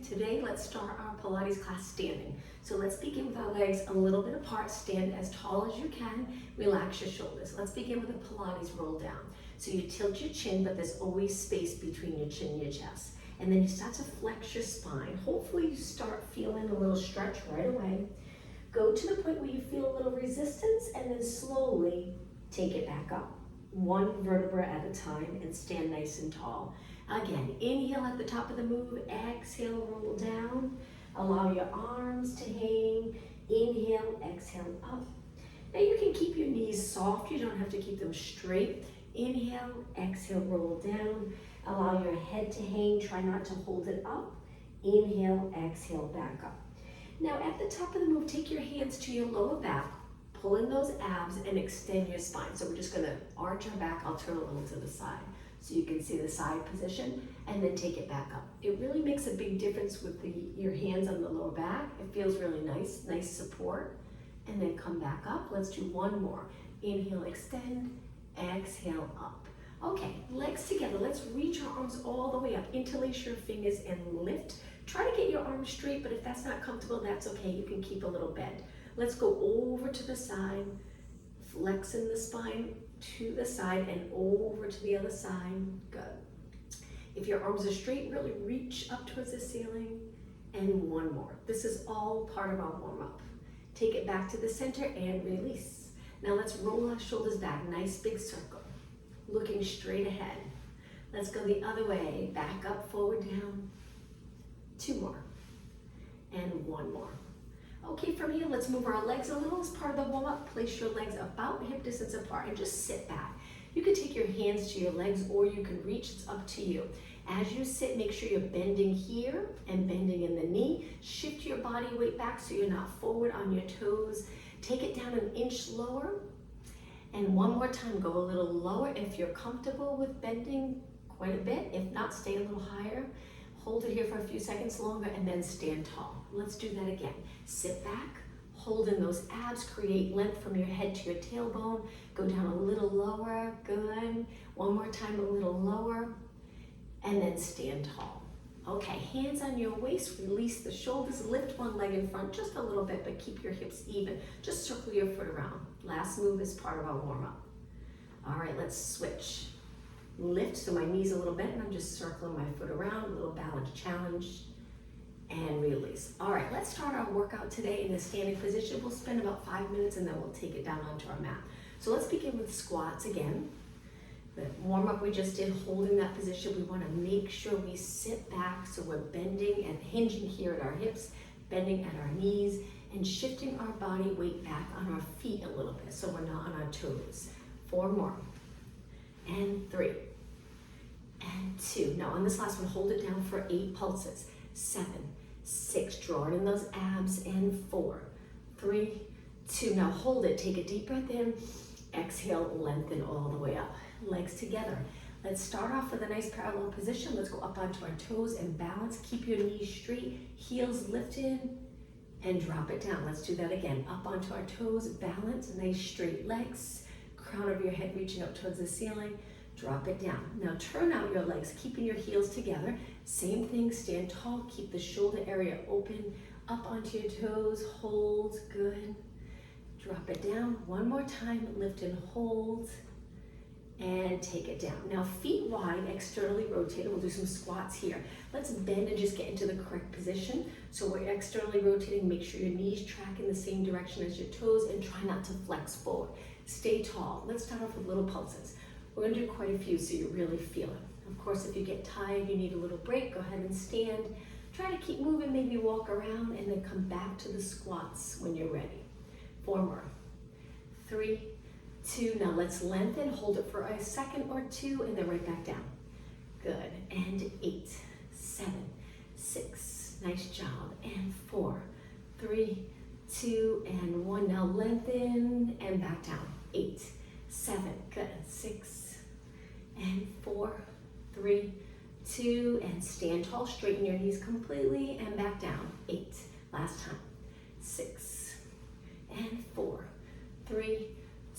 Today, let's start our Pilates class standing. So let's begin with our legs a little bit apart. Stand as tall as you can. Relax your shoulders. Let's begin with a Pilates roll down. So you tilt your chin, but there's always space between your chin and your chest. And then you start to flex your spine. Hopefully you start feeling a little stretch right away. Go to the point where you feel a little resistance and then slowly take it back up. One vertebra at a time and stand nice and tall. Again, inhale at the top of the move, exhale, roll down. Allow your arms to hang. Inhale, exhale, up. Now you can keep your knees soft. You don't have to keep them straight. Inhale, exhale, roll down. Allow your head to hang. Try not to hold it up. Inhale, exhale, back up. Now at the top of the move, take your hands to your lower back. Pull in those abs and extend your spine. So we're just gonna arch our back. I'll turn a little to the side so you can see the side position and then take it back up. It really makes a big difference with your hands on the lower back. It feels really nice, nice support. And then come back up. Let's do one more. Inhale, extend, exhale, up. Okay, legs together. Let's reach our arms all the way up. Interlace your fingers and lift. Try to get your arms straight, but if that's not comfortable, that's okay. You can keep a little bend. Let's go over to the side, flexing the spine to the side and over to the other side. Good. If your arms are straight, really reach up towards the ceiling. And one more. This is all part of our warm-up. Take it back to the center and release. Now let's roll our shoulders back. Nice big circle. Looking straight ahead. Let's go the other way. Back up, forward, down. Two more. And one more. Okay, from here, let's move our legs a little as part of the warm-up. Place your legs about hip distance apart and just sit back. You can take your hands to your legs or you can reach, it's up to you. As you sit, make sure you're bending here and bending in the knee. Shift your body weight back so you're not forward on your toes. Take it down an inch lower. And one more time, go a little lower if you're comfortable with bending quite a bit. If not, stay a little higher. Hold it here for a few seconds longer and then stand tall. Let's do that again. Sit back, hold in those abs, create length from your head to your tailbone. Go down a little lower, good. One more time, a little lower, and then stand tall. Okay, hands on your waist, release the shoulders, lift one leg in front just a little bit, but keep your hips even. Just circle your foot around. Last move is part of our warm-up. All right, let's switch. Lift, so my knees a little bent, and I'm just circling my foot around, a little balance challenge, and release. All right, let's start our workout today in the standing position. We'll spend about 5 minutes, and then we'll take it down onto our mat. So let's begin with squats again. The warm-up we just did, holding that position, we wanna make sure we sit back, so we're bending and hinging here at our hips, bending at our knees, and shifting our body weight back on our feet a little bit, so we're not on our toes. 4 more, and 3, and 2. Now on this last one, hold it down for 8 pulses. 7, 6, draw it in those abs, and 4, 3, 2. Now hold it, take a deep breath in, exhale, lengthen all the way up. Legs together. Let's start off with a nice parallel position. Let's go up onto our toes and balance. Keep your knees straight, heels lifted, and drop it down. Let's do that again. Up onto our toes, balance, nice straight legs, crown of your head reaching up towards the ceiling. Drop it down. Now turn out your legs, keeping your heels together. Same thing, stand tall, keep the shoulder area open, up onto your toes, hold, good. Drop it down, one more time, lift and hold, and take it down. Now feet wide, externally rotated, we'll do some squats here. Let's bend and just get into the correct position. So we're externally rotating, make sure your knees track in the same direction as your toes and try not to flex forward. Stay tall. Let's start off with little pulses. We're gonna do quite a few so you really feel it. Of course, if you get tired, you need a little break, go ahead and stand. Try to keep moving, maybe walk around and then come back to the squats when you're ready. 4 more, 3, 2, now let's lengthen, hold it for a second or 2 and then right back down. Good, and 8, 7, 6, nice job, and 4, 3, 2, and 1. Now lengthen and back down. 8, 7, good, 6, and 4, 3, 2, and stand tall, straighten your knees completely, and back down. 8, last time, 6, and 4, 3,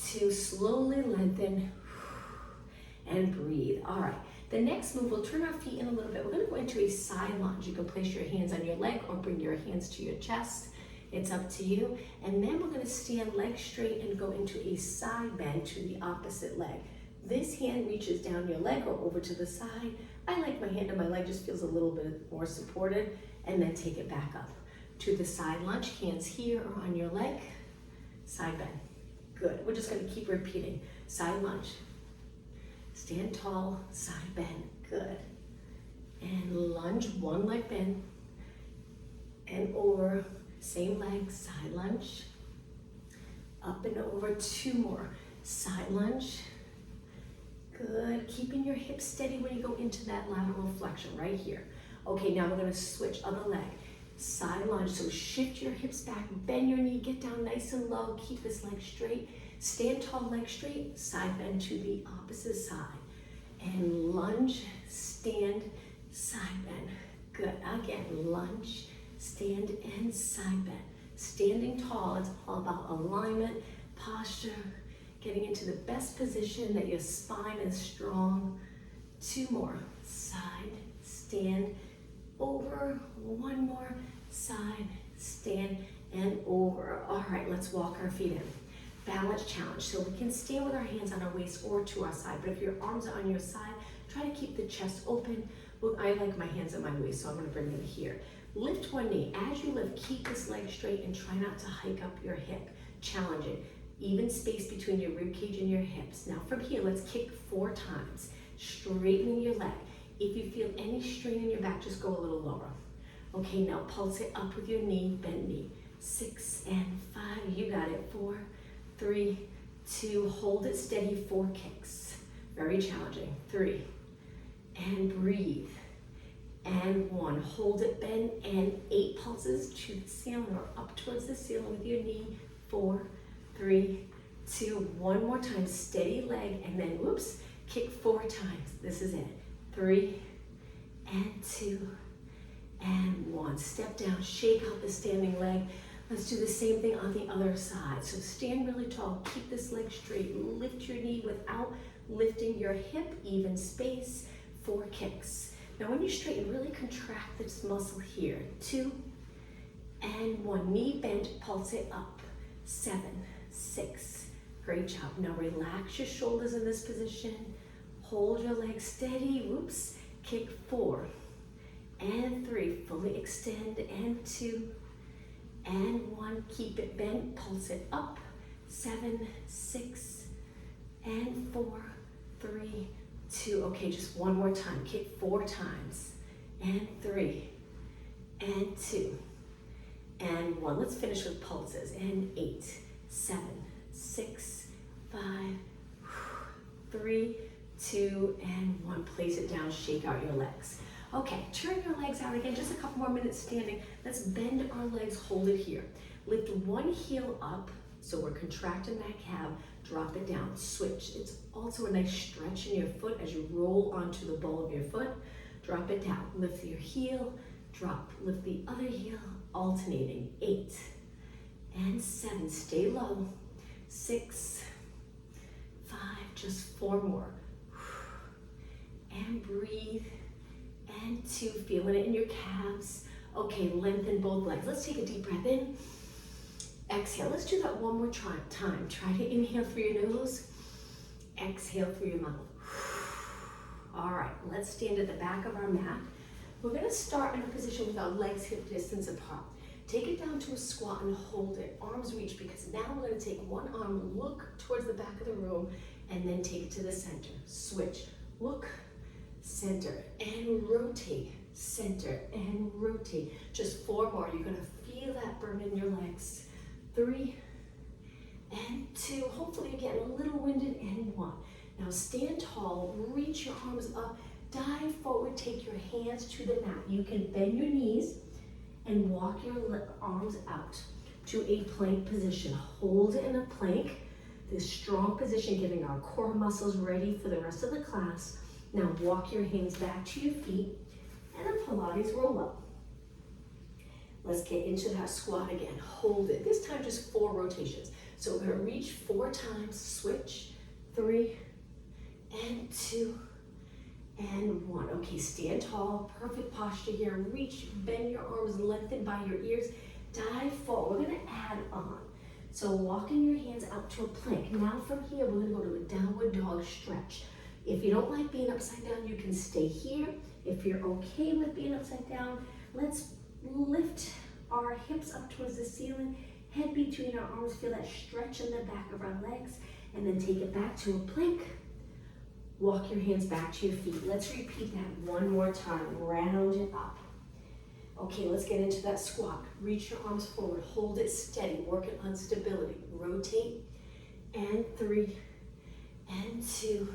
2, slowly lengthen, and breathe. All right, The next move, we'll turn our feet in a little bit. We're gonna go into a side lunge. You can place your hands on your leg or bring your hands to your chest. It's up to you. And then we're gonna stand legs straight and go into a side bend to the opposite leg. This hand reaches down your leg or over to the side. I like my hand on my leg, just feels a little bit more supported. And then take it back up to the side lunge. Hands here or on your leg. Side bend. Good. We're just gonna keep repeating. Side lunge. Stand tall, side bend, good. And lunge, one leg bend. And over, same leg, side lunge. Up and over, two more. Side lunge, good. Keeping your hips steady when you go into that lateral flexion right here. Okay, now we're gonna switch other leg. Side lunge, so shift your hips back, bend your knee, get down nice and low, keep this leg straight. Stand tall, leg straight, side bend to the opposite side. And lunge, stand, side bend. Good, again, lunge, stand, and side bend. Standing tall, it's all about alignment, posture, getting into the best position that your spine is strong. Two more, side, stand, over, one more, side, stand, and over. All right, let's walk our feet in. Balance challenge. So we can stand with our hands on our waist or to our side, but if your arms are on your side, try to keep the chest open. Well, I like my hands on my waist, so I'm gonna bring them here. Lift one knee. As you lift, keep this leg straight and try not to hike up your hip. Challenge it. Even space between your rib cage and your hips. Now from here, let's kick 4 times. Straightening your leg. If you feel any strain in your back, just go a little lower. Okay, now pulse it up with your knee, bend knee. 6 and 5, you got it. 4, 3, 2, hold it steady, 4 kicks. Very challenging. 3, and breathe. And 1, hold it, bend, and 8 pulses to the ceiling or up towards the ceiling with your knee. 4, 3, 2, one more time, steady leg, and then whoops, kick 4 times. This is it. 3, and 2, and 1. Step down, shake out the standing leg. Let's do the same thing on the other side. So stand really tall, keep this leg straight, lift your knee without lifting your hip, even space, 4 kicks. Now when you straighten, really contract this muscle here. 2, and 1. Knee bent, pulse it up. 7, 6. Great job. Now relax your shoulders in this position. Hold your legs steady. Whoops. Kick 4, and 3. Fully extend, and 2, and 1. Keep it bent. Pulse it up. 7, 6, and 4, 3, 2. Okay, just one more time. Kick 4 times, and 3, and 2, and 1. Let's finish with pulses. And 8, 7, 6, 5, 3, 2, and 1. Place it down, shake out your legs. Okay, turn your legs out again, just a couple more minutes standing. Let's bend our legs, hold it here. Lift one heel up, so we're contracting that calf, drop it down, switch. It's also a nice stretch in your foot as you roll onto the ball of your foot. Drop it down, lift your heel, drop, lift the other heel, alternating. 8, and 7, stay low. 6, 5, just 4 more. And breathe, and 2, feeling it in your calves. Okay, lengthen both legs. Let's take a deep breath in. Exhale, let's do that one more time. Try to inhale through your nose, exhale through your mouth. All right, let's stand at the back of our mat. We're gonna start in a position with our legs hip distance apart. Take it down to a squat and hold it, arms reach, because now we're gonna take one arm, look towards the back of the room, and then take it to the center. Switch, look, center, and rotate, center, and rotate. Just 4 more. You're gonna feel that burn in your legs. 3, and 2. Hopefully you're getting a little winded, and 1. Now stand tall, reach your arms up, dive forward, take your hands to the mat. You can bend your knees and walk your arms out to a plank position. Hold it in a plank, this strong position, getting our core muscles ready for the rest of the class. Now walk your hands back to your feet and a Pilates roll up. Let's get into that squat again. Hold it. This time just 4 rotations. So we're gonna reach 4 times, switch, 3, and 2, and 1. Okay, stand tall, perfect posture here. Reach, bend your arms, lengthen by your ears. Dive forward. We're gonna add on. So walking your hands out to a plank. Now from here, we're gonna go to a downward dog stretch. If you don't like being upside down, you can stay here. If you're okay with being upside down, let's lift our hips up towards the ceiling, head between our arms, feel that stretch in the back of our legs, and then take it back to a plank. Walk your hands back to your feet. Let's repeat that one more time. Round it up. Okay, let's get into that squat. Reach your arms forward, hold it steady, working on stability. Rotate, and 3, and 2,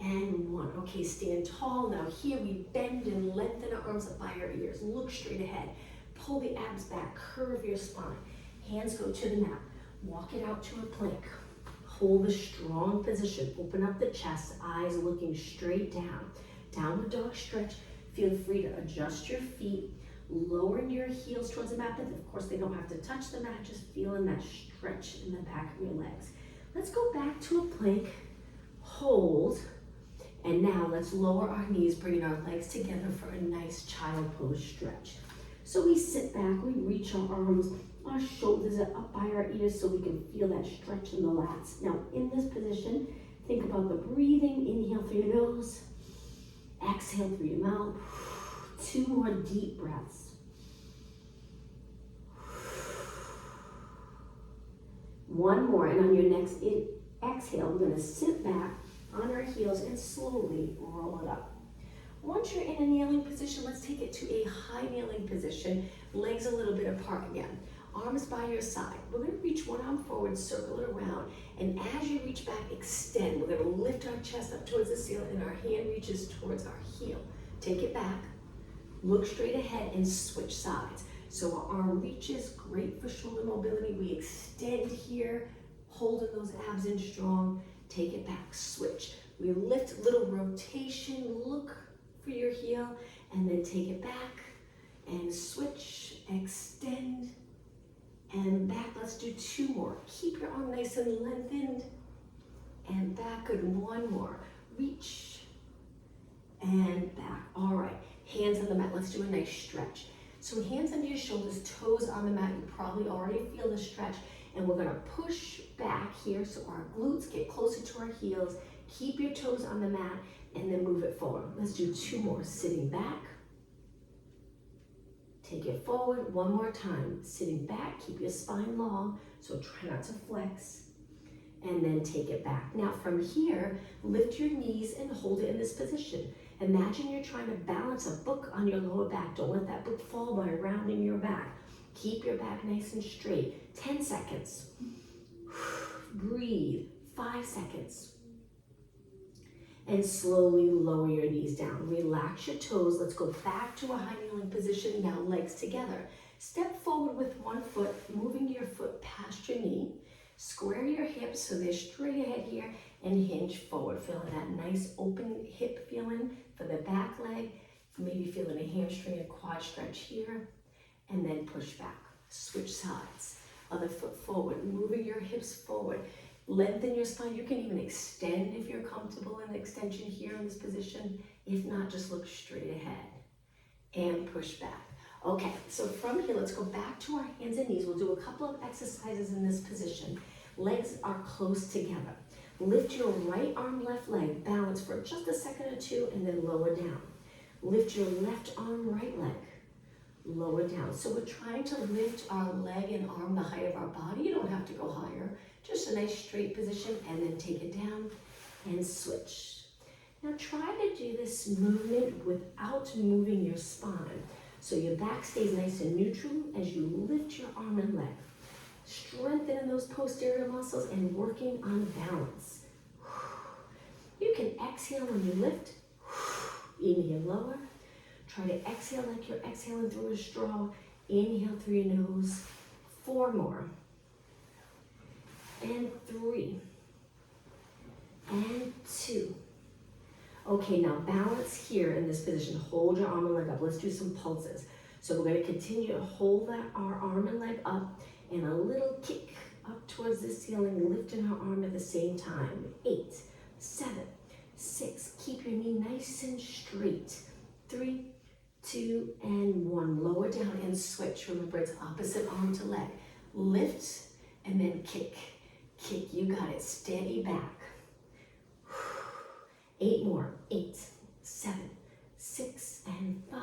and 1. Okay, stand tall. Now here we bend and lengthen our arms up by our ears. Look straight ahead. Pull the abs back, curve your spine. Hands go to the mat. Walk it out to a plank. Hold a strong position. Open up the chest, eyes looking straight down. Downward dog stretch. Feel free to adjust your feet, lowering your heels towards the mat. But of course, they don't have to touch the mat, just feeling that stretch in the back of your legs. Let's go back to a plank. Hold. And now let's lower our knees, bringing our legs together for a nice child pose stretch. So we sit back, we reach our arms, our shoulders are up by our ears so we can feel that stretch in the lats. Now in this position, think about the breathing. Inhale through your nose, exhale through your mouth. 2 more deep breaths. 1 more, and on your next exhale, we're gonna sit back on our heels and slowly roll it up. Once you're in a kneeling position, let's take it to a high kneeling position, legs a little bit apart again. Arms by your side. We're gonna reach one arm forward, circle it around, and as you reach back, extend. We're gonna lift our chest up towards the ceiling and our hand reaches towards our heel. Take it back, look straight ahead and switch sides. So our arm reaches, great for shoulder mobility. We extend here, holding those abs in strong. Take it back, switch. We lift, little rotation, look for your heel, and then take it back and switch, extend, and back. Let's do 2 more. Keep your arm nice and lengthened, and back. Good, 1 more. Reach, and back. All right, hands on the mat. Let's do a nice stretch. So hands under your shoulders, toes on the mat. You probably already feel the stretch, and we're gonna push back here so our glutes get closer to our heels. Keep your toes on the mat, and then move it forward. Let's do 2 more. Sitting back, take it forward. 1 more time. Sitting back, keep your spine long, so try not to flex, and then take it back. Now from here, lift your knees and hold it in this position. Imagine you're trying to balance a book on your lower back. Don't let that book fall by rounding your back. Keep your back nice and straight. 10 seconds. Breathe. 5 seconds. And slowly lower your knees down. Relax your toes. Let's go back to a high kneeling position. Now legs together. Step forward with 1 foot, moving your foot past your knee. Square your hips so they're straight ahead here, and hinge forward. Feeling that nice open hip feeling for the back leg. Maybe feeling a hamstring and quad stretch here, and then push back. Switch sides. Other foot forward, moving your hips forward. Lengthen your spine. You can even extend if you're comfortable in extension here in this position. If not, just look straight ahead and push back. Okay, so from here, let's go back to our hands and knees. We'll do a couple of exercises in this position. Legs are close together. Lift your right arm, left leg, balance for just a second or 2, and then lower down. Lift your left arm, right leg, lower down. So we're trying to lift our leg and arm the height of our body. You don't have to go higher. Just a nice straight position, and then take it down and switch. Now try to do this movement without moving your spine. So your back stays nice and neutral as you lift your arm and leg. Strengthening those posterior muscles and working on balance. You can exhale when you lift. Inhale, lower. Try to exhale like you're exhaling through a straw. Inhale through your nose. 4 more. And 3. And 2. Okay, now balance here in this position. Hold your arm and leg up. Let's do some pulses. So we're going to continue to hold our arm and leg up, and a little kick up towards the ceiling, lifting our arm at the same time. 8, 7, 6. Keep your knee nice and straight. 3, 2, and 1. Lower down and switch. Remember, it's opposite arm to leg. Lift and then kick. Kick, you got it. Steady back. 8 more. 8, 7, 6, and 5.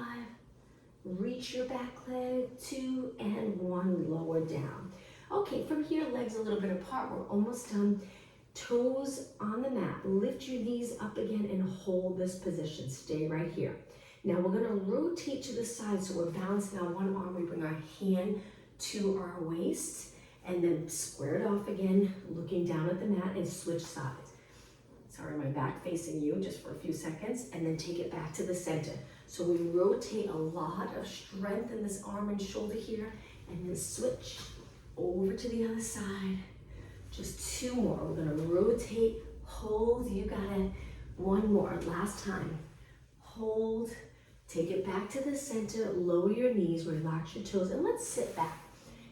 Reach your back leg. 2 and 1. Lower down. Okay, from here, legs a little bit apart. We're almost done. Toes on the mat. Lift your knees up again and hold this position. Stay right here. Now we're going to rotate to the side, so we're balancing on one arm. We bring our hand to our waist and then square it off again, looking down at the mat, and switch sides. Sorry, my back facing you just for a few seconds, and then take it back to the center. So we rotate a lot of strength in this arm and shoulder here, and then switch over to the other side. Just 2 more. We're going to rotate, hold, you got it. 1 more, last time. Hold, take it back to the center, lower your knees, relax your toes, and let's sit back.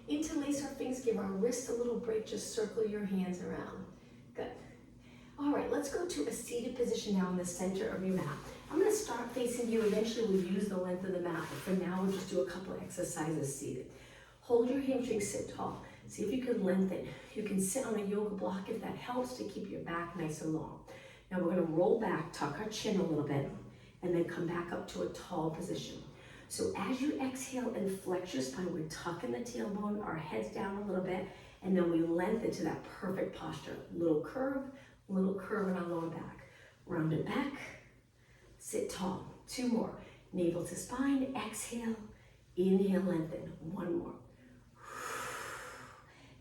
Interlace our fingers, give our wrist a little break, just circle your hands around. Good. All right, let's go to a seated position now in the center of your mat. I'm going to start facing you. Eventually we'll use the length of the mat, but for now we'll just do a couple of exercises seated. Hold your hamstrings, sit tall. See if you can lengthen. You can sit on a yoga block if that helps to keep your back nice and long. Now we're going to roll back, tuck our chin a little bit, and then come back up to a tall position. So as you exhale and flex your spine, we're tucking the tailbone, our heads down a little bit, and then we lengthen to that perfect posture. Little curve in our lower back. Round it back, sit tall. 2 more. Navel to spine, exhale, inhale, lengthen. 1 more.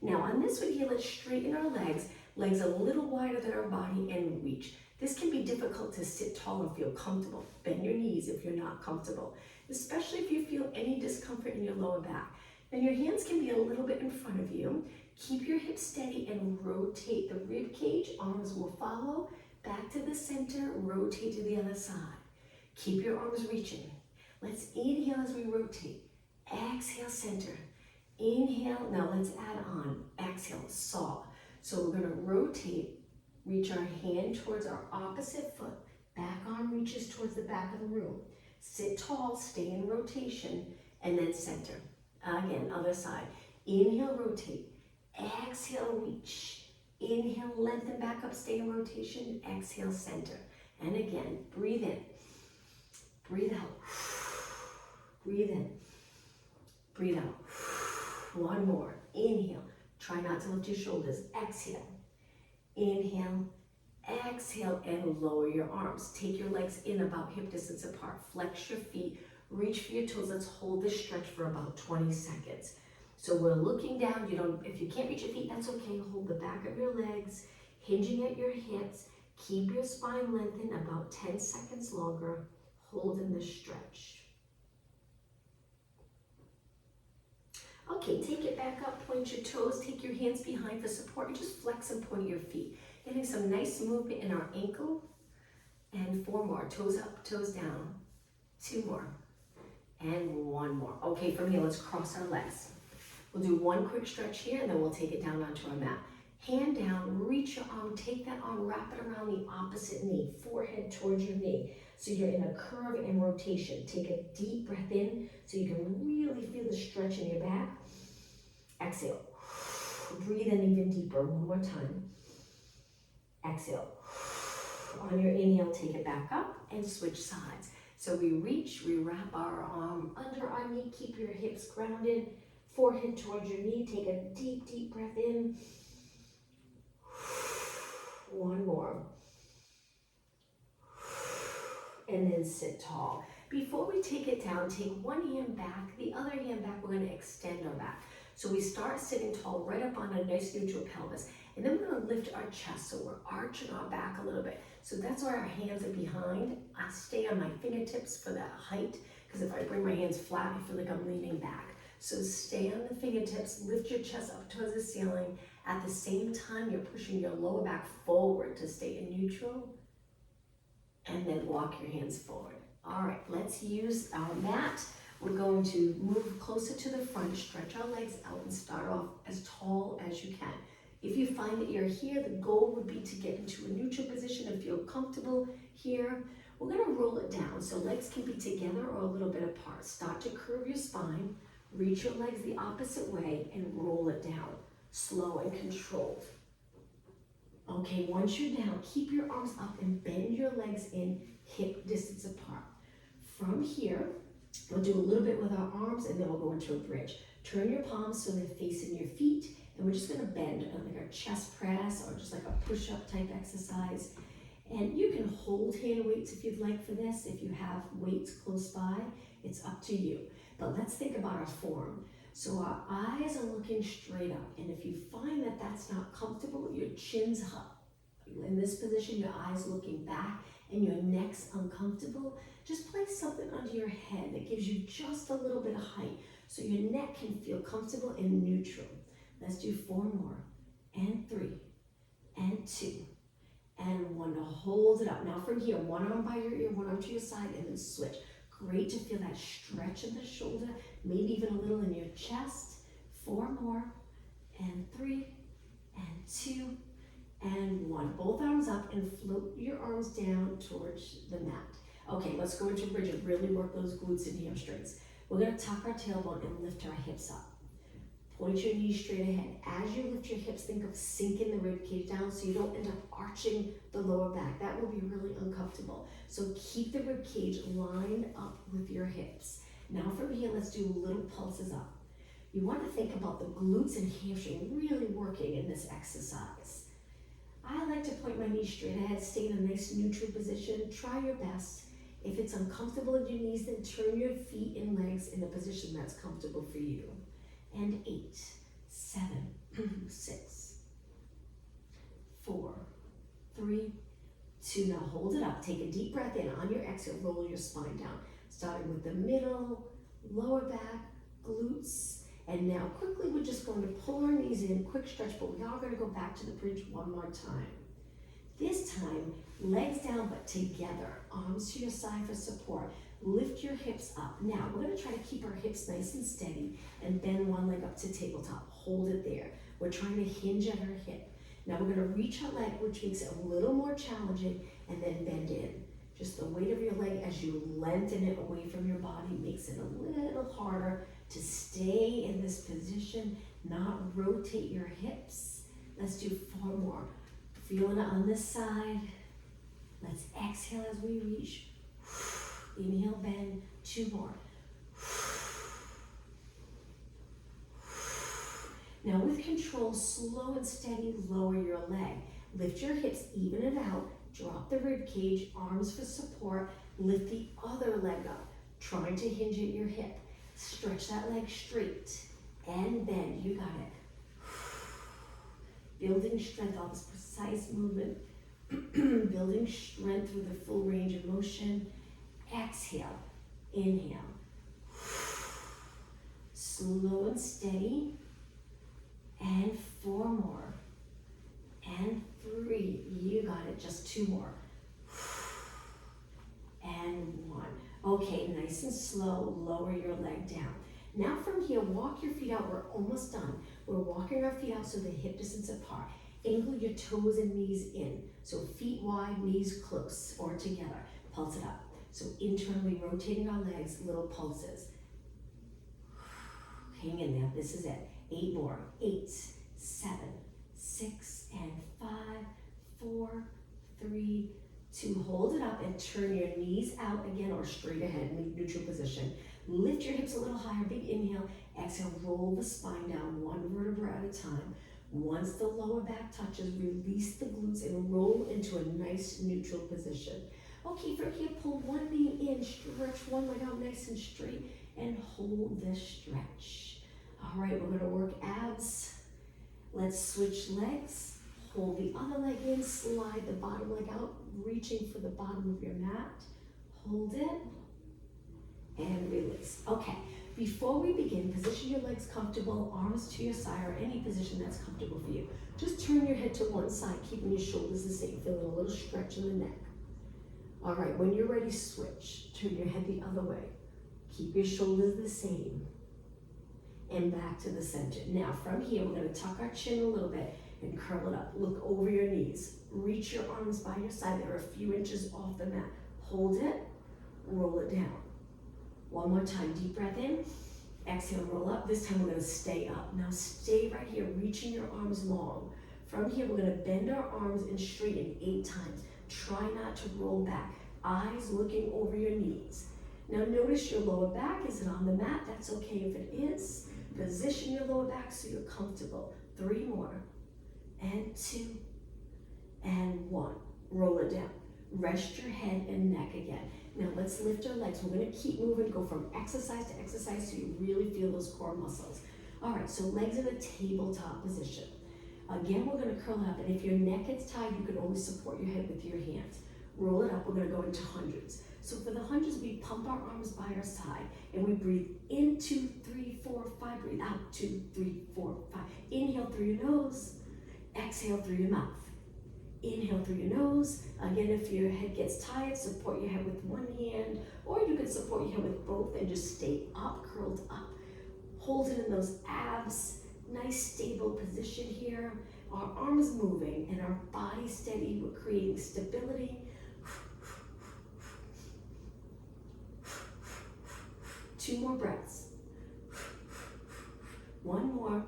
Now on this one here, let's straighten our legs a little wider than our body, and reach. This can be difficult to sit tall and feel comfortable. Bend your knees if you're not comfortable, especially if you feel any discomfort in your lower back. Now your hands can be a little bit in front of you. Keep your hips steady and rotate the rib cage. Arms will follow. Back to the center, rotate to the other side. Keep your arms reaching. Let's inhale as we rotate. Exhale, center. Inhale, now let's add on. Exhale, saw. So we're gonna rotate, reach our hand towards our opposite foot. Back arm reaches towards the back of the room. Sit tall, stay in rotation, and then center. Again, other side. Inhale, rotate. Exhale, reach. Inhale, lengthen back up, stay in rotation. Exhale, center. And again, breathe in. Breathe out. Breathe in. Breathe out. 1 more. Inhale. Try not to lift your shoulders. Exhale. Inhale. Exhale and lower your arms. Take your legs in about hip distance apart. Flex your feet. Reach for your toes. Let's hold this stretch for about 20 seconds. So we're looking down. If you can't reach your feet, that's okay. Hold the back of your legs, hinging at your hips. Keep your spine lengthened about 10 seconds longer. Hold in this stretch. Okay, take it back up, point your toes, take your hands behind for support, and just flex and point your feet. Getting some nice movement in our ankle. And 4 more, toes up, toes down. 2 more, and 1 more. Okay, from here, let's cross our legs. We'll do 1 quick stretch here, and then we'll take it down onto our mat. Hand down, reach your arm, take that arm, wrap it around the opposite knee, forehead towards your knee. So you're in a curve and rotation. Take a deep breath in so you can really feel the stretch in your back. Exhale. Breathe in even deeper. 1 more time. Exhale. On your inhale, take it back up and switch sides. So we reach, we wrap our arm under our knee, keep your hips grounded, forehead towards your knee. Take a deep, deep breath in. 1 more. And then sit tall. Before we take it down, take 1 hand back, the other hand back, we're gonna extend our back. So we start sitting tall right up on a nice neutral pelvis. And then we're gonna lift our chest, so we're arching our back a little bit. So that's why our hands are behind. I stay on my fingertips for that height, because if I bring my hands flat, I feel like I'm leaning back. So stay on the fingertips, lift your chest up towards the ceiling. At the same time, you're pushing your lower back forward to stay in neutral. And then walk your hands forward. All right, let's use our mat. We're going to move closer to the front, stretch our legs out, and start off as tall as you can. If you find that you're here, the goal would be to get into a neutral position and feel comfortable here. We're gonna roll it down, so legs can be together or a little bit apart. Start to curve your spine, reach your legs the opposite way, and roll it down, slow and controlled. Okay, once you're down, keep your arms up and bend your legs in hip distance apart. From here, we'll do a little bit with our arms and then we'll go into a bridge. Turn your palms so they're facing your feet, and we're just gonna bend like a chest press or just like a push-up type exercise. And you can hold hand weights if you'd like for this. If you have weights close by, it's up to you. But let's think about our form. So our eyes are looking straight up, and if you find that that's not comfortable, your chin's up. In this position, your eyes looking back and your neck's uncomfortable, just place something under your head that gives you just a little bit of height so your neck can feel comfortable and neutral. Let's do 4 more, and 3, and 2, and 1 to hold it up. Now from here, one arm by your ear, one arm to your side, and then switch. Great to feel that stretch in the shoulder, maybe even a little in your chest. 4 more, and 3, and 2, and 1. Both arms up and float your arms down towards the mat. Okay, let's go into bridge and really work those glutes and hamstrings. We're gonna tuck our tailbone and lift our hips up. Point your knees straight ahead. As you lift your hips, think of sinking the rib cage down so you don't end up arching the lower back. That will be really uncomfortable. So keep the rib cage lined up with your hips. Now from here, let's do little pulses up. You want to think about the glutes and hamstring really working in this exercise. I like to point my knees straight ahead, stay in a nice neutral position. Try your best. If it's uncomfortable in your knees, then turn your feet and legs in a position that's comfortable for you. And 8, 7, 6, 4, 3, 2. Now hold it up. Take a deep breath in. On your exhale, roll your spine down. Starting with the middle, lower back, glutes. And now quickly, we're just going to pull our knees in, quick stretch, but we are going to go back to the bridge one more time. This time, legs down but together, arms to your side for support. Lift your hips up. Now, we're going to try to keep our hips nice and steady and bend one leg up to tabletop. Hold it there. We're trying to hinge at our hip. Now, we're going to reach our leg, which makes it a little more challenging, and then bend in. Just the weight of your leg as you lengthen it away from your body makes it a little harder to stay in this position, not rotate your hips. Let's do 4 more. Feeling it on this side. Let's exhale as we reach. Inhale, bend. 2 more. Now with control, slow and steady, lower your leg. Lift your hips, even it out. Drop the rib cage, arms for support. Lift the other leg up, trying to hinge at your hip. Stretch that leg straight and bend. You got it. Building strength, all this precise movement. Building strength through the full range of motion. Exhale, inhale. Slow and steady. And 4 more. And 3. You got it. Just 2 more. And 1. Okay, nice and slow. Lower your leg down. Now from here, walk your feet out. We're almost done. We're walking our feet out so they're hip distance apart. Angle your toes and knees in. So feet wide, knees close or together. Pulse it up. So internally rotating our legs, little pulses. Hang in there. This is it. 8 more. 8, 7, 6, and 5, 4, 3, 2. Hold it up and turn your knees out again or straight ahead in neutral position. Lift your hips a little higher. Big inhale. Exhale. Roll the spine down 1 vertebra at a time. Once the lower back touches, release the glutes and roll into a nice neutral position. Okay, from here, pull one knee in, stretch one leg out nice and straight, and hold this stretch. All right, we're gonna work abs. Let's switch legs. Hold the other leg in, slide the bottom leg out, reaching for the bottom of your mat. Hold it, and release. Okay, before we begin, position your legs comfortable, arms to your side, or any position that's comfortable for you. Just turn your head to one side, keeping your shoulders the same, feeling a little stretch in the neck. All right, when you're ready, switch. Turn your head the other way. Keep your shoulders the same. And back to the center. Now from here, we're gonna tuck our chin a little bit and curl it up. Look over your knees. Reach your arms by your side. They're a few inches off the mat. Hold it, roll it down. One more time, deep breath in. Exhale, roll up. This time we're gonna stay up. Now stay right here, reaching your arms long. From here, we're gonna bend our arms and straighten 8 times. Try not to roll back. Eyes looking over your knees. Now notice your lower back. Is it on the mat? That's okay if it is. Position your lower back so you're comfortable. 3 more. And 2. And 1. Roll it down. Rest your head and neck again. Now let's lift our legs. We're gonna keep moving, go from exercise to exercise so you really feel those core muscles. All right, so legs in a tabletop position. Again, we're gonna curl it up, and if your neck gets tired, you can always support your head with your hands. Roll it up, we're gonna go into hundreds. So for the hundreds, we pump our arms by our side, and we breathe in, 2, 3, 4, 5, breathe out, 2, 3, 4, 5. Inhale through your nose, exhale through your mouth. Inhale through your nose. Again, if your head gets tired, support your head with one hand, or you can support your head with both and just stay up, curled up. Hold it in those abs. Nice stable position here. Our arms moving and our body steady. We're creating stability. 2 more breaths. 1 more.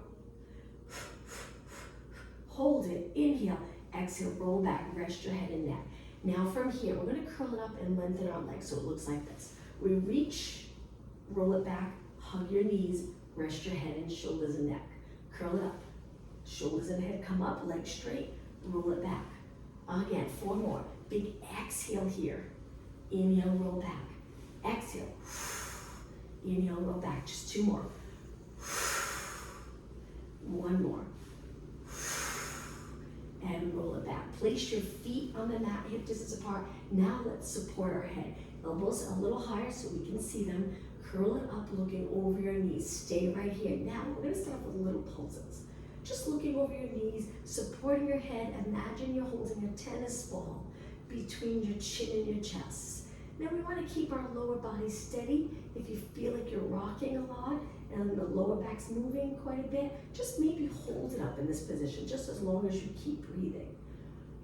Hold it. Inhale. Exhale. Roll back. Rest your head and neck. Now from here, we're going to curl it up and lengthen our legs so it looks like this. We reach, roll it back, hug your knees, rest your head and shoulders and neck. Curl it up. Shoulders and head come up, legs straight, roll it back. Again, 4 more. Big exhale here. Inhale, roll back. Exhale. Inhale, roll back. Just 2 more. 1 more. And roll it back. Place your feet on the mat, hip distance apart. Now let's support our head. Elbows a little higher so we can see them. Curl it up, looking over your knees. Stay right here. Now we're going to start with little pulses. Just looking over your knees, supporting your head. Imagine you're holding a tennis ball between your chin and your chest. Now we want to keep our lower body steady. If you feel like you're rocking a lot and the lower back's moving quite a bit, just maybe hold it up in this position, just as long as you keep breathing.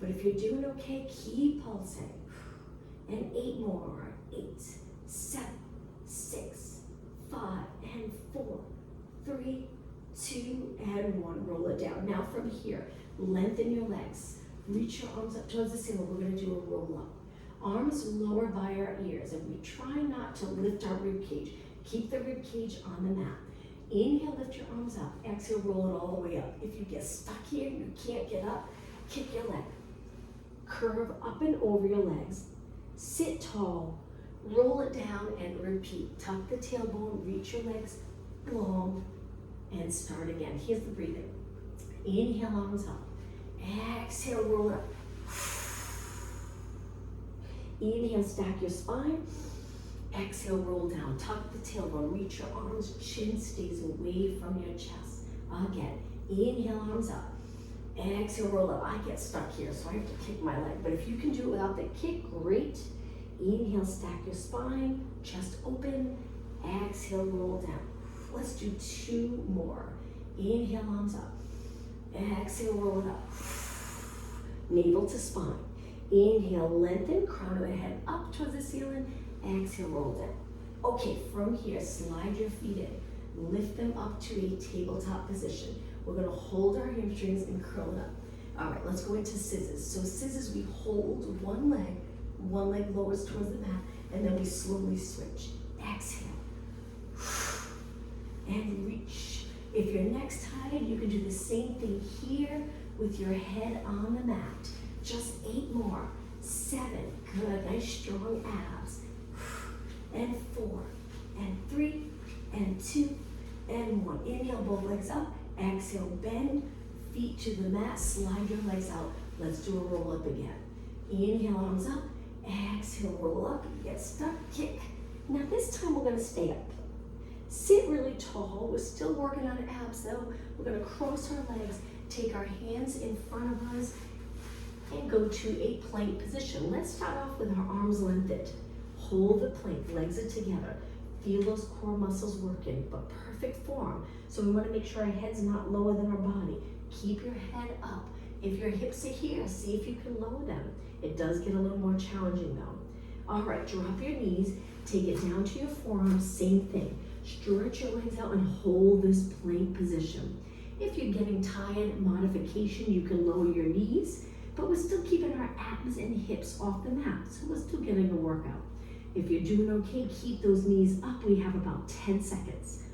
But if you're doing okay, keep pulsing. And 8 more. 8, 7, 6, 5, and 4, 3, 2, and 1. Roll it down. Now from here, lengthen your legs. Reach your arms up towards the ceiling. We're going to do a roll up. Arms lower by our ears, and we try not to lift our rib cage. Keep the rib cage on the mat. Inhale, lift your arms up. Exhale, roll it all the way up. If you get stuck here, you can't get up, kick your leg. Curve up and over your legs. Sit tall. Roll it down and repeat. Tuck the tailbone, reach your legs long, and start again. Here's the breathing. Inhale, arms up. Exhale, roll up. Inhale, stack your spine. Exhale, roll down. Tuck the tailbone, reach your arms, chin stays away from your chest. Again, inhale, arms up. Exhale, roll up. I get stuck here, so I have to kick my leg. But if you can do it without the kick, great. Inhale, stack your spine, chest open. Exhale, roll down. Let's do 2 more. Inhale, arms up. Exhale, roll it up. Navel to spine. Inhale, lengthen, crown of the head up towards the ceiling. Exhale, roll down. Okay, from here, slide your feet in. Lift them up to a tabletop position. We're going to hold our hamstrings and curl it up. All right, let's go into scissors. So scissors, we hold one leg lowers towards the mat, and then we slowly switch. Exhale. And reach. If your neck's tired, you can do the same thing here with your head on the mat. Just 8 more. 7. Good. Nice strong abs. And 4. And 3. And 2. And 1. Inhale, both legs up. Exhale, bend. Feet to the mat. Slide your legs out. Let's do a roll up again. Inhale, arms up. Exhale, roll up. Get stuck. Kick. Now this time we're going to stay up. Sit really tall. We're still working on abs though. We're going to cross our legs. Take our hands in front of us and go to a plank position. Let's start off with our arms lengthened. Hold the plank, legs are together. Feel those core muscles working, but perfect form. So we want to make sure our head's not lower than our body. Keep your head up. If your hips are here, see if you can lower them. It does get a little more challenging though. All right, drop your knees, take it down to your forearms, same thing. Stretch your legs out and hold this plank position. If you're getting tired, modification, you can lower your knees, but we're still keeping our abs and hips off the mat, so we're still getting a workout. If you're doing okay, keep those knees up. We have about 10 seconds.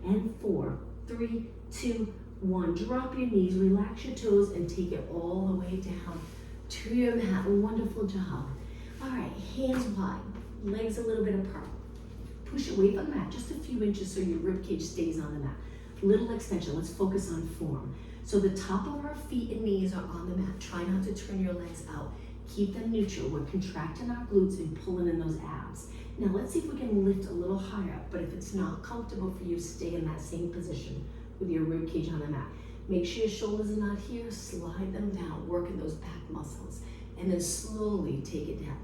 And 4, 3, 2, 1. Drop your knees, relax your toes, and take it all the way down to your mat. Wonderful job. All right, hands wide, legs a little bit apart. Push away from the mat just a few inches so your rib cage stays on the mat. Little extension, let's focus on form. So the top of our feet and knees are on the mat. Try not to turn your legs out. Keep them neutral. We're contracting our glutes and pulling in those abs. Now let's see if we can lift a little higher, but if it's not comfortable for you, stay in that same position with your rib cage on the mat. Make sure your shoulders are not here, slide them down, working those back muscles, and then slowly take it down.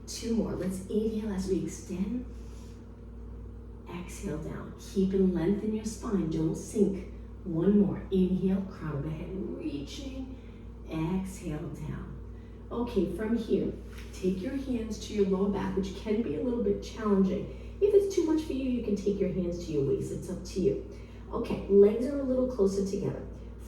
2 more, let's inhale as we extend, exhale down. Keep in length in your spine, don't sink. 1 more, inhale, crown of the head, reaching, exhale down. Okay, from here, take your hands to your lower back, which can be a little bit challenging. If it's too much for you, you can take your hands to your waist, it's up to you. Okay, legs are a little closer together.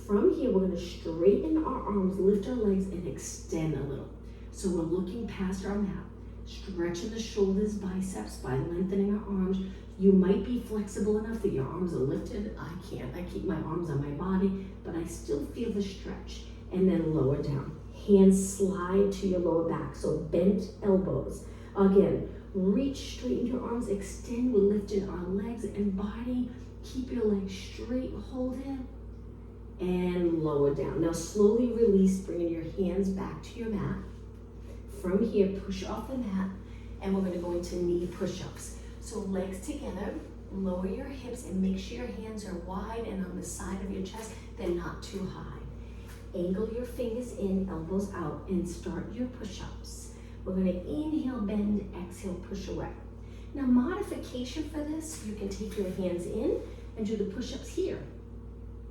From here, we're gonna straighten our arms, lift our legs, and extend a little. So we're looking past our mat, stretching the shoulders, biceps by lengthening our arms. You might be flexible enough that your arms are lifted. I can't, I keep my arms on my body, but I still feel the stretch. And then lower down. Hands slide to your lower back, so bent elbows. Again, reach, straighten your arms, extend. We're lifting our legs and body. Keep your legs straight, hold it, and lower down. Now slowly release, bringing your hands back to your mat. From here, push off the mat, and we're gonna go into knee push-ups. So legs together, lower your hips, and make sure your hands are wide and on the side of your chest. They're not too high. Angle your fingers in, elbows out, and start your push-ups. We're gonna inhale, bend, exhale, push away. Now modification for this, you can take your hands in and do the push-ups here.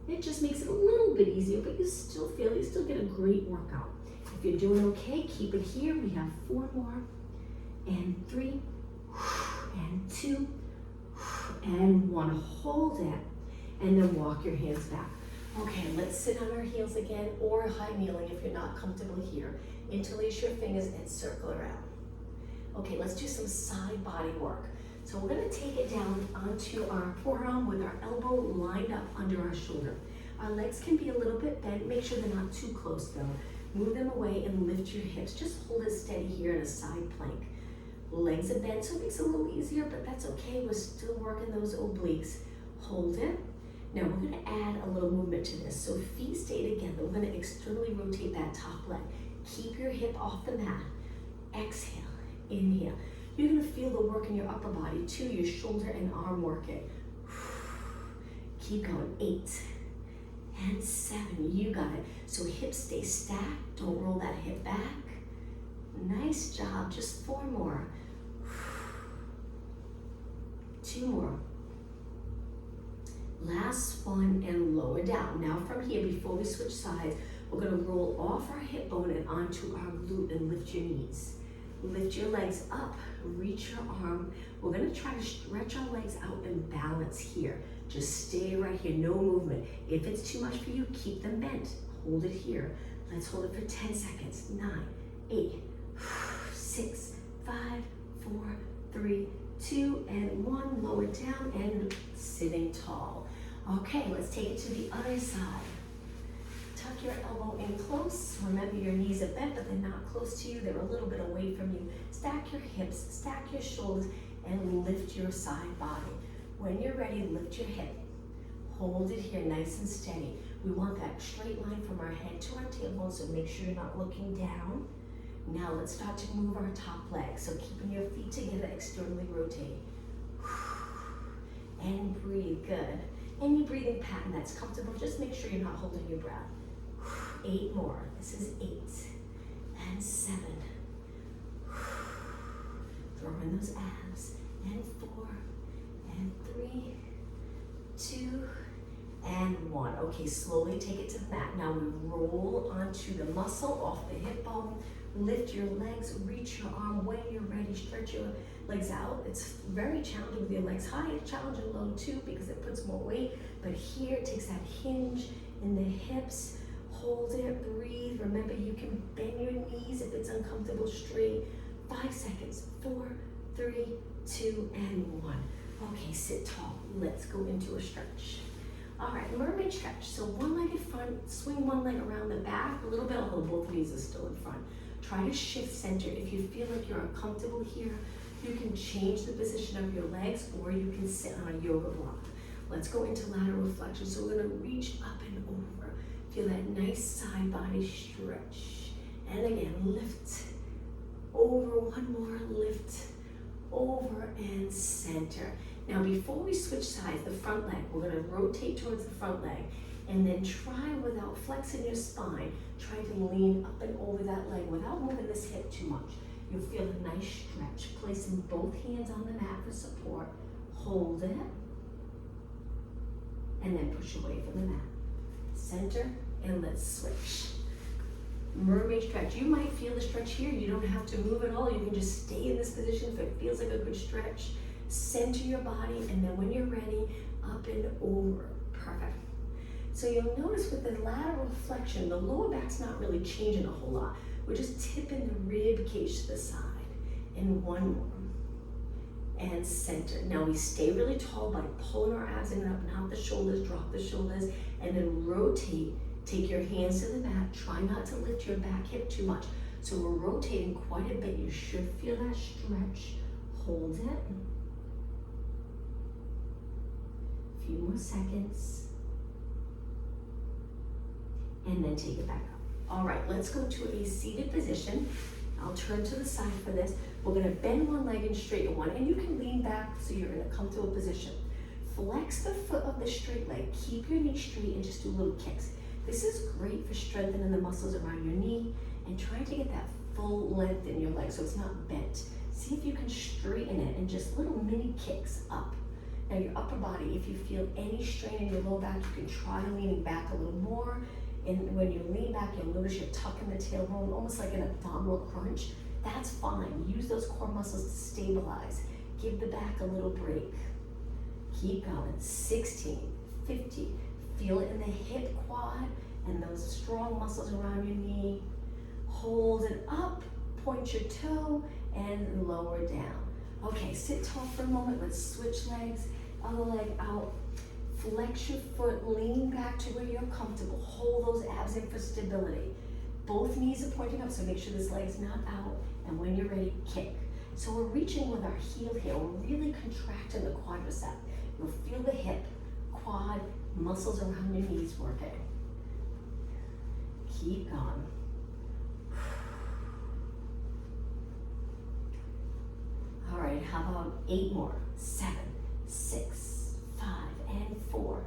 It just makes it a little bit easier, but you still get a great workout. If you're doing okay, keep it here. We have 4 more, and 3, and 2, and 1. Hold it, and then walk your hands back. Okay, let's sit on our heels again, or high kneeling if you're not comfortable here. Interlace your fingers and circle around. Okay, let's do some side body work. So we're gonna take it down onto our forearm with our elbow lined up under our shoulder. Our legs can be a little bit bent. Make sure they're not too close though. Move them away and lift your hips. Just hold it steady here in a side plank. Legs are bent, so it makes it a little easier, but that's okay. We're still working those obliques. Hold it. Now we're gonna add a little movement to this. So feet stay together. We're gonna externally rotate that top leg. Keep your hip off the mat. Exhale, inhale. You're gonna feel the work in your upper body too, your shoulder and arm working. Keep going, 8 and 7, you got it. So hips stay stacked, don't roll that hip back. Nice job, just 4 more. 2 more. Last one, and lower down. Now from here, before we switch sides, we're gonna roll off our hip bone and onto our glute and lift your knees. Lift your legs up, reach your arm. We're gonna try to stretch our legs out and balance here. Just stay right here, no movement. If it's too much for you, keep them bent. Hold it here. Let's hold it for 10 seconds. 9, 8, 6, 5, 4, 3, 2, and 1. Lower down and sitting tall. Okay, let's take it to the other side. Tuck your elbow in close. Remember your knees are bent, but they're not close to you. They're a little bit away from you. Stack your hips, stack your shoulders, and lift your side body. When you're ready, lift your hip. Hold it here nice and steady. We want that straight line from our head to our tailbone, so make sure you're not looking down. Now let's start to move our top leg. So keeping your feet together, externally rotate. And breathe, good. Any breathing pattern that's comfortable, just make sure you're not holding your breath. 8 more. This is 8 and 7. Throw in those abs. And 4 and 3, 2, and and 1. Okay, slowly take it to the mat. Now we roll onto the muscle off the hip bone. Lift your legs, reach your arm when you're ready. Stretch your legs out. It's very challenging with your legs high. It's challenging low too because it puts more weight. But here it takes that hinge in the hips. Hold it, breathe. Remember, you can bend your knees if it's uncomfortable straight. 5 seconds. 4, 3, 2, and 1. Okay, sit tall. Let's go into a stretch. All right, mermaid stretch. So one-legged front, swing one leg around the back a little bit, although both knees are still in front. Try to shift center. If you feel like you're uncomfortable here, you can change the position of your legs or you can sit on a yoga block. Let's go into lateral flexion. So we're gonna reach up and over. Feel that nice side body stretch. And again, lift. Over, one more, lift. Over and center. Now before we switch sides, the front leg, we're gonna rotate towards the front leg and then try without flexing your spine, try to lean up and over that leg without moving this hip too much. You'll feel a nice stretch. Placing both hands on the mat for support. Hold it. And then push away from the mat. Center and let's switch. Mermaid stretch. You might feel the stretch here. You don't have to move at all. You can just stay in this position if it feels like a good stretch. Center your body, and then when you're ready, up and over. Perfect. So you'll notice with the lateral flexion, the lower back's not really changing a whole lot. We're just tipping the rib cage to the side. And one more. And center. Now we stay really tall by pulling our abs in and up, not the shoulders, drop the shoulders, and then rotate. Take your hands to the mat. Try not to lift your back hip too much. So we're rotating quite a bit. You should feel that stretch. Hold it. A few more seconds. And then take it back up. All right, let's go to a seated position. I'll turn to the side for this. We're gonna bend one leg and straighten one, and you can lean back so you're in a comfortable position. Flex the foot of the straight leg. Keep your knee straight and just do little kicks. This is great for strengthening the muscles around your knee and trying to get that full length in your leg so it's not bent. See if you can straighten it and just little mini kicks up. Now your upper body, if you feel any strain in your low back, you can try leaning back a little more. And when you lean back, you'll notice you're tucking the tailbone, almost like an abdominal crunch. That's fine. Use those core muscles to stabilize. Give the back a little break. Keep going. 16, 15. Feel it in the hip quad and those strong muscles around your knee. Hold it up, point your toe, and lower down. Okay, sit tall for a moment. Let's switch legs. Other leg out. Flex your foot, lean back to where you're comfortable. Hold those abs in for stability. Both knees are pointing up, so make sure this leg's not out. And when you're ready, kick. So we're reaching with our heel here. We're really contracting the quadricep. You'll feel the hip, quad, muscles around your knees working. Keep going. All right, how about 8 more? 7, 6, 5, and 4.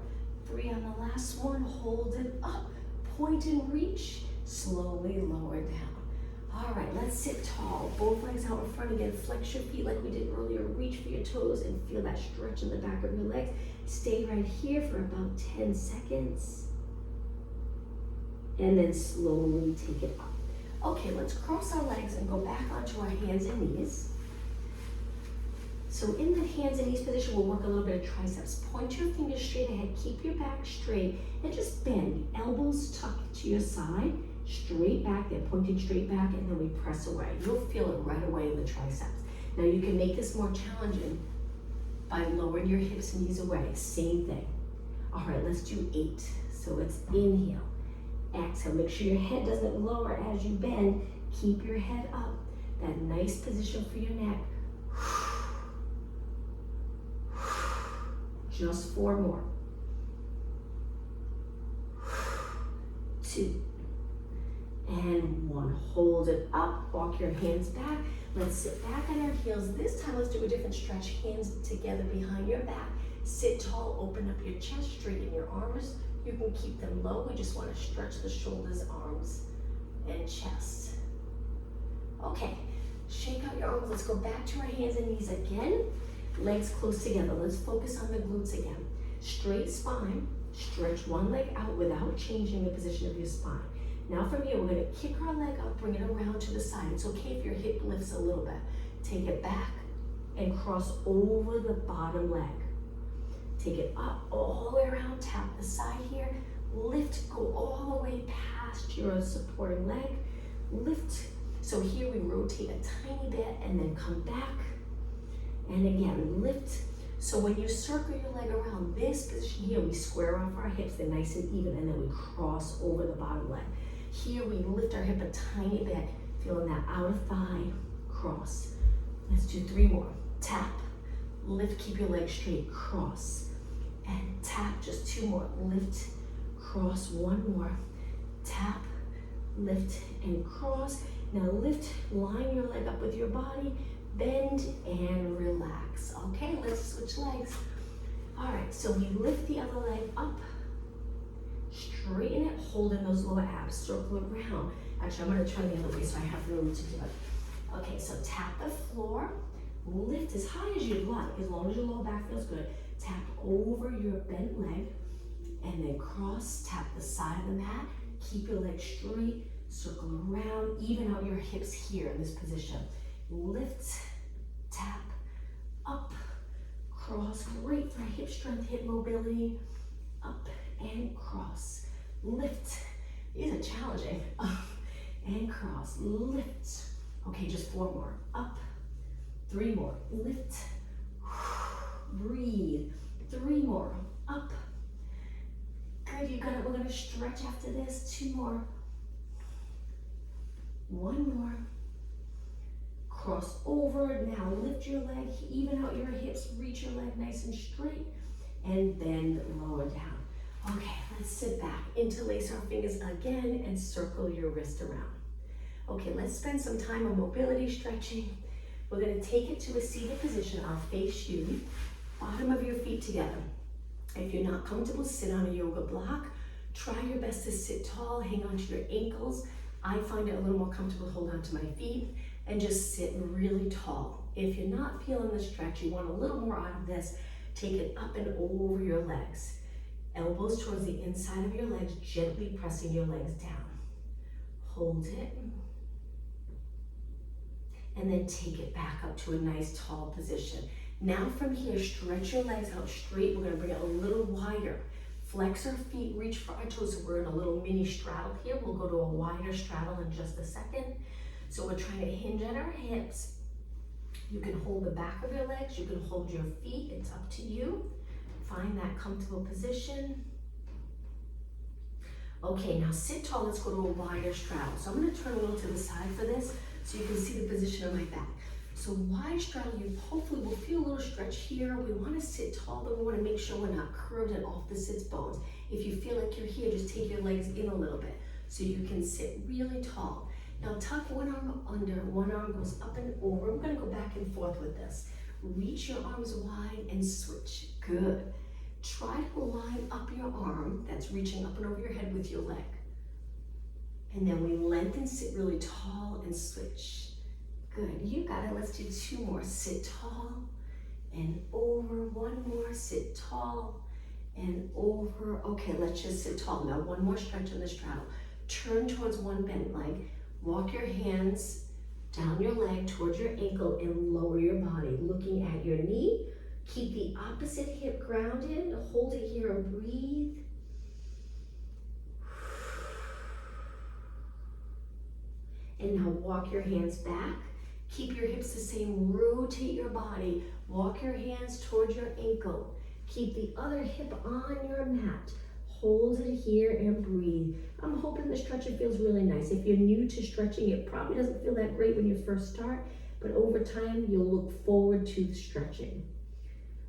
3 on the last one. Hold it up. Point and reach. Slowly lower down. All right, let's sit tall. Both legs out in front again. Flex your feet like we did earlier. Reach for your toes and feel that stretch in the back of your legs. Stay right here for about 10 seconds. And then slowly take it up. Okay, let's cross our legs and go back onto our hands and knees. So in the hands and knees position, we'll work a little bit of triceps. Point your fingers straight ahead, keep your back straight, and just bend. Elbows tucked to your side, straight back, they're pointing straight back, and then we press away. You'll feel it right away in the triceps. Now you can make this more challenging by lowering your hips and knees away. Same thing. All right, let's do 8. So it's inhale, exhale. Make sure your head doesn't lower as you bend. Keep your head up. That nice position for your neck. Just 4 more. 2. And 1. Hold it up. Walk your hands back. Let's sit back on our heels. This time, let's do a different stretch. Hands together behind your back. Sit tall. Open up your chest. Straighten your arms. You can keep them low. We just want to stretch the shoulders, arms, and chest. Okay. Shake out your arms. Let's go back to our hands and knees again. Legs close together. Let's focus on the glutes again. Straight spine, stretch one leg out without changing the position of your spine. Now from here, we're gonna kick our leg up, bring it around to the side. It's okay if your hip lifts a little bit. Take it back and cross over the bottom leg. Take it up all the way around, tap the side here, lift, go all the way past your supporting leg, lift. So here we rotate a tiny bit and then come back, and again, lift. So when you circle your leg around this position here, we square off our hips, they're nice and even, and then we cross over the bottom leg. Here we lift our hip a tiny bit, feeling that outer thigh, cross. Let's do 3 more. Tap, lift, keep your leg straight, cross, and tap, just 2 more. Lift, cross, 1 more. Tap, lift, and cross. Now lift, line your leg up with your body, bend and relax. Okay, let's switch legs. All right, so we lift the other leg up, straighten it, holding those lower abs, circle around. Actually, I'm gonna try the other way so I have room to do it. Okay, so tap the floor, lift as high as you'd like, as long as your lower back feels good. Tap over your bent leg, and then cross, tap the side of the mat, keep your leg straight, circle around, even out your hips here in this position. Lift, tap, up, cross, great for hip strength, hip mobility, up and cross, lift. These are challenging. Up and cross, lift. Okay, just 4 more. Up, 3 more. Lift, breathe. 3 more. Up. Good, you got it. We're gonna stretch after this. 2 more. 1 more. Cross over. Now lift your leg, even out your hips, reach your leg nice and straight, and bend lower down. Okay, let's sit back, interlace our fingers again, and circle your wrist around. Okay, let's spend some time on mobility stretching. We're gonna take it to a seated position. I'll face you, bottom of your feet together. If you're not comfortable, sit on a yoga block. Try your best to sit tall, hang on to your ankles. I find it a little more comfortable to hold on to my feet and just sit really tall. If you're not feeling the stretch, you want a little more out of this, take it up and over your legs. Elbows towards the inside of your legs, gently pressing your legs down. Hold it. And then take it back up to a nice tall position. Now from here, stretch your legs out straight. We're gonna bring it a little wider. Flex our feet, reach for our toes. So we're in a little mini straddle here. We'll go to a wider straddle in just a second. So we're trying to hinge at our hips. You can hold the back of your legs. You can hold your feet. It's up to you. Find that comfortable position. Okay, now sit tall. Let's go to a wider straddle. So I'm gonna turn a little to the side for this so you can see the position of my back. So wide straddle, you hopefully will feel a little stretch here. We wanna sit tall, but we wanna make sure we're not curved and off the sits bones. If you feel like you're here, just take your legs in a little bit so you can sit really tall. Now tuck one arm under, one arm goes up and over. We're gonna go back and forth with this. Reach your arms wide and switch. Good. Try to line up your arm that's reaching up and over your head with your leg. And then we lengthen, sit really tall and switch. Good, you got it. Let's do 2 more. Sit tall and over. 1 more, sit tall and over. Okay, let's just sit tall. Now 1 more stretch in the straddle. Turn towards one bent leg. Walk your hands down your leg towards your ankle and lower your body, looking at your knee. Keep the opposite hip grounded. Hold it here and breathe. And now walk your hands back. Keep your hips the same. Rotate your body. Walk your hands towards your ankle. Keep the other hip on your mat. Hold it here and breathe. I'm hoping the stretching feels really nice. If you're new to stretching, it probably doesn't feel that great when you first start, but over time, you'll look forward to the stretching.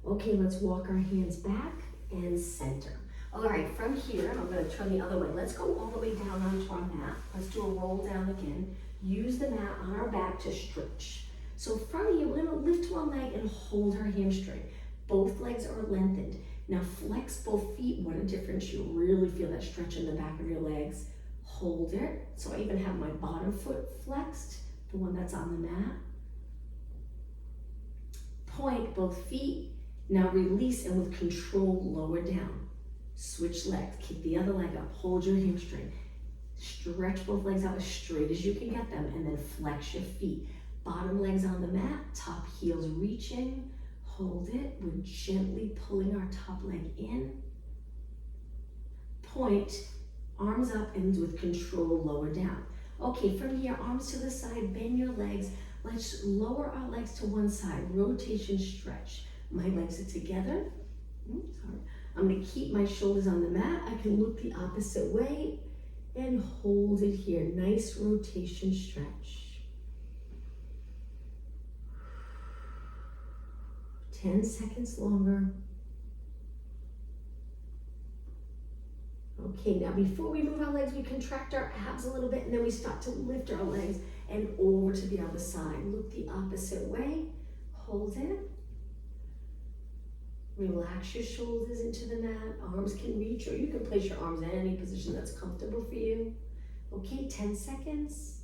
Okay, let's walk our hands back and center. All right, from here, I'm gonna turn the other way. Let's go all the way down onto our mat. Let's do a roll down again. Use the mat on our back to stretch. So from here, we're gonna lift one leg and hold our hamstring. Both legs are lengthened. Now flex both feet. What a difference. You really feel that stretch in the back of your legs. Hold it. So I even have my bottom foot flexed, the one that's on the mat. Point both feet Now release and with control, lower down. Switch legs, kick the other leg up, hold your hamstring. Stretch both legs out as straight as you can get them, and then flex your feet. Bottom legs on the mat, top heels reaching. Hold it. We're gently pulling our top leg in. Point, arms up, and with control, lower down. Okay, from here, arms to the side, bend your legs. Let's lower our legs to one side. Rotation, stretch. My legs are together. Sorry. I'm gonna keep my shoulders on the mat. I can look the opposite way and hold it here. Nice rotation, stretch. 10 seconds longer. Okay, now before we move our legs, we contract our abs a little bit, and then we start to lift our legs and over to the other side. Look the opposite way, hold it. Relax your shoulders into the mat. Arms can reach, or you can place your arms in any position that's comfortable for you. Okay, 10 seconds.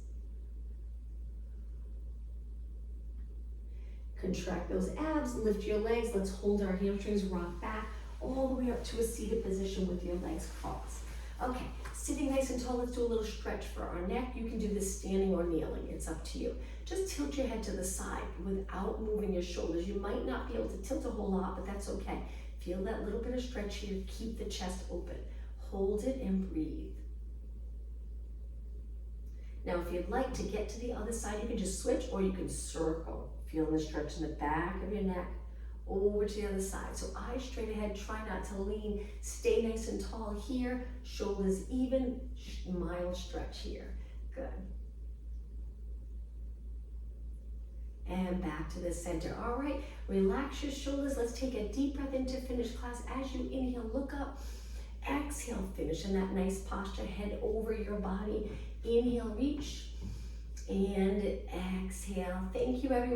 Contract those abs, lift your legs. Let's hold our hamstrings, rock back all the way up to a seated position with your legs crossed. Okay, sitting nice and tall, let's do a little stretch for our neck. You can do this standing or kneeling, it's up to you. Just tilt your head to the side without moving your shoulders. You might not be able to tilt a whole lot, but that's okay. Feel that little bit of stretch here, keep the chest open. Hold it and breathe. Now, if you'd like to get to the other side, you can just switch, or you can circle. Feel the stretch in the back of your neck, over to the other side. So eyes straight ahead, try not to lean, stay nice and tall here, shoulders even, mild stretch here. Good. And back to the center. All right, relax your shoulders. Let's take a deep breath in to finish class. As you inhale, look up. Exhale, finish in that nice posture, head over your body. Inhale, reach, and exhale. Thank you, everyone.